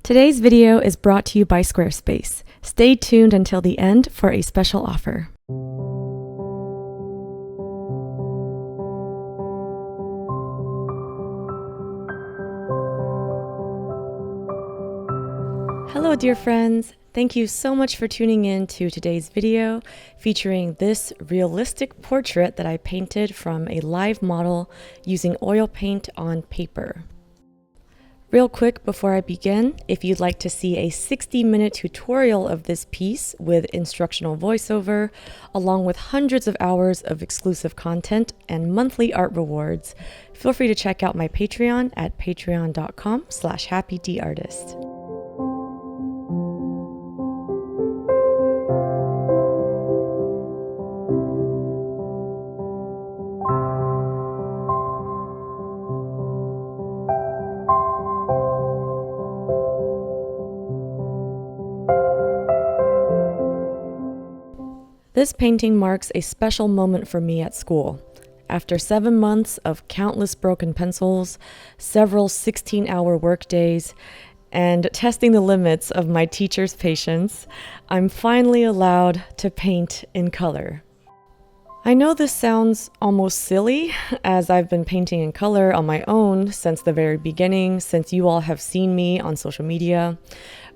Today's video is brought to you by Squarespace. Stay tuned until the end for a special offer. Hello dear friends, thank you so much for tuning in to today's video featuring this realistic portrait that I painted from a live model using oil paint on paper. Real quick before I begin, if you'd like to see a 60-minute tutorial of this piece with instructional voiceover, along with hundreds of hours of exclusive content and monthly art rewards, feel free to check out my Patreon at patreon.com/happydartist. This painting marks a special moment for me at school. After 7 months of countless broken pencils, several 16-hour workdays, and testing the limits of my teacher's patience, I'm finally allowed to paint in color. I know this sounds almost silly, as I've been painting in color on my own since the very beginning, since you all have seen me on social media.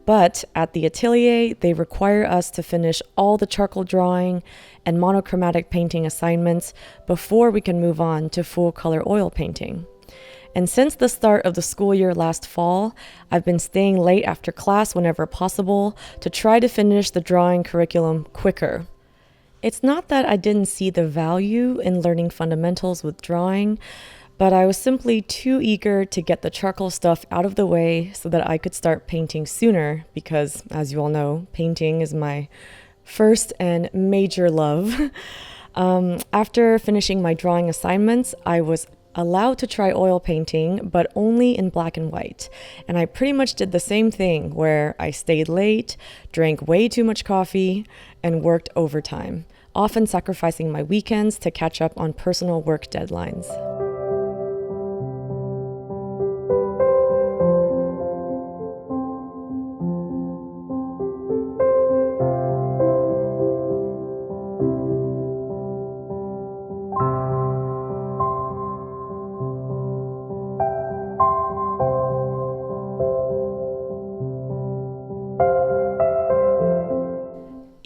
But at the atelier, they require us to finish all the charcoal drawing and monochromatic painting assignments before we can move on to full color oil painting. And since the start of the school year last fall, I've been staying late after class whenever possible to try to finish the drawing curriculum quicker. It's not that I didn't see the value in learning fundamentals with drawing, but I was simply too eager to get the charcoal stuff out of the way so that I could start painting sooner because, as you all know, painting is my first and major love. After finishing my drawing assignments, I was allowed to try oil painting, but only in black and white. And I pretty much did the same thing where I stayed late, drank way too much coffee, and worked overtime, often sacrificing my weekends to catch up on personal work deadlines.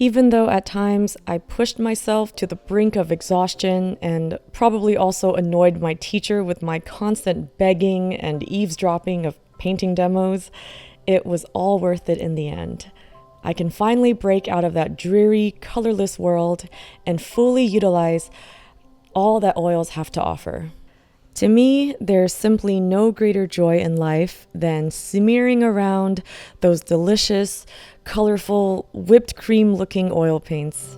Even though at times I pushed myself to the brink of exhaustion and probably also annoyed my teacher with my constant begging and eavesdropping of painting demos, it was all worth it in the end. I can finally break out of that dreary, colorless world and fully utilize all that oils have to offer. To me, there's simply no greater joy in life than smearing around those delicious, colorful, whipped cream-looking oil paints.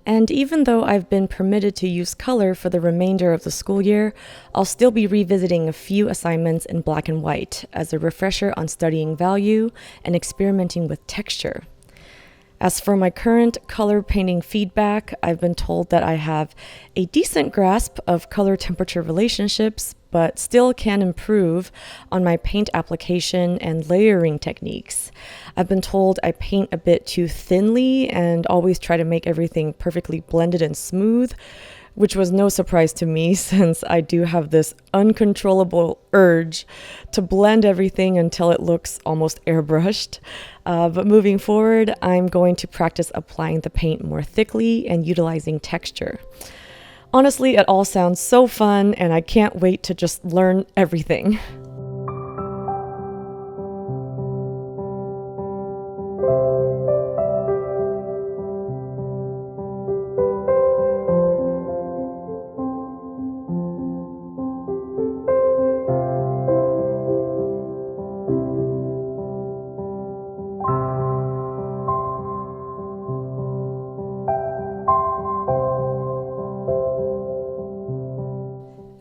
And even though I've been permitted to use color for the remainder of the school year, I'll still be revisiting a few assignments in black and white as a refresher on studying value and experimenting with texture. As for my current color painting feedback, I've been told that I have a decent grasp of color temperature relationships, but still can improve on my paint application and layering techniques. I've been told I paint a bit too thinly and always try to make everything perfectly blended and smooth, which was no surprise to me since I do have this uncontrollable urge to blend everything until it looks almost airbrushed. But moving forward, I'm going to practice applying the paint more thickly and utilizing texture. Honestly, it all sounds so fun, and I can't wait to just learn everything.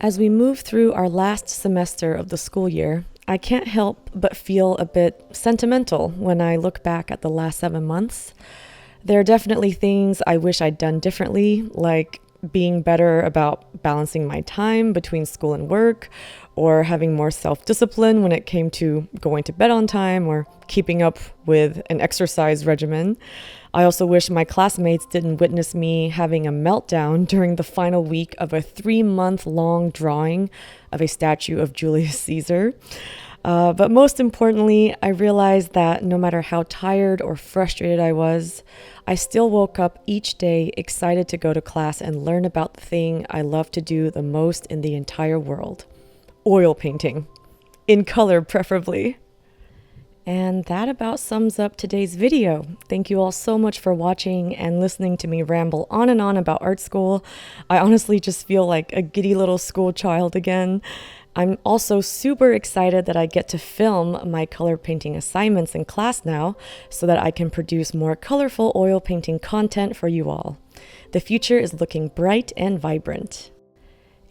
As we move through our last semester of the school year, I can't help but feel a bit sentimental when I look back at the last 7 months. There are definitely things I wish I'd done differently, like being better about balancing my time between school and work, or having more self-discipline when it came to going to bed on time or keeping up with an exercise regimen. I also wish my classmates didn't witness me having a meltdown during the final week of a 3-month-long drawing of a statue of Julius Caesar. But most importantly, I realized that no matter how tired or frustrated I was, I still woke up each day excited to go to class and learn about the thing I love to do the most in the entire world: oil painting. In color, preferably. And that about sums up today's video. Thank you all so much for watching and listening to me ramble on and on about art school. I honestly just feel like a giddy little school child again. I'm also super excited that I get to film my color painting assignments in class now so that I can produce more colorful oil painting content for you all. The future is looking bright and vibrant.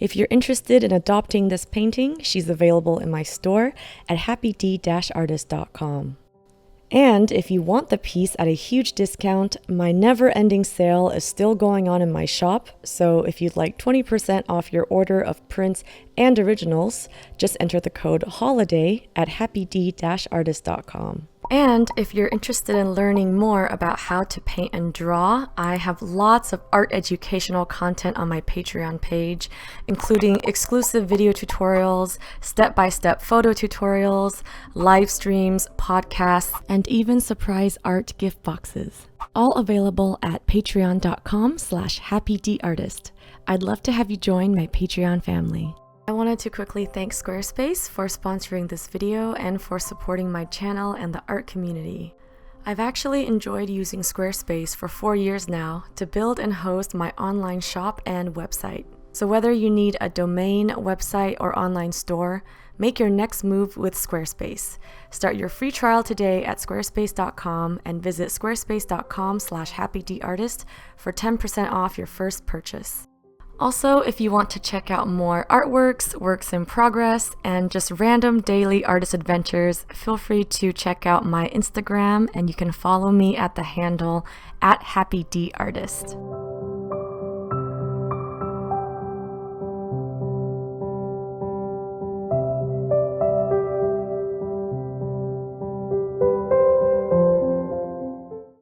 If you're interested in adopting this painting, she's available in my store at happyd-artist.com. And if you want the piece at a huge discount, my never-ending sale is still going on in my shop, so if you'd like 20% off your order of prints and originals, just enter the code HOLIDAY at happyd-artist.com. And if you're interested in learning more about how to paint and draw, I have lots of art educational content on my Patreon page, including exclusive video tutorials, step-by-step photo tutorials, live streams, podcasts, and even surprise art gift boxes. All available at patreon.com/happydartist. I'd love to have you join my Patreon family. I wanted to quickly thank Squarespace for sponsoring this video and for supporting my channel and the art community. I've actually enjoyed using Squarespace for 4 years now to build and host my online shop and website. So whether you need a domain, website, or online store, make your next move with Squarespace. Start your free trial today at squarespace.com and visit squarespace.com/happydartist for 10% off your first purchase. Also, if you want to check out more artworks, works in progress, and just random daily artist adventures, feel free to check out my Instagram, and you can follow me at the handle @happydartist.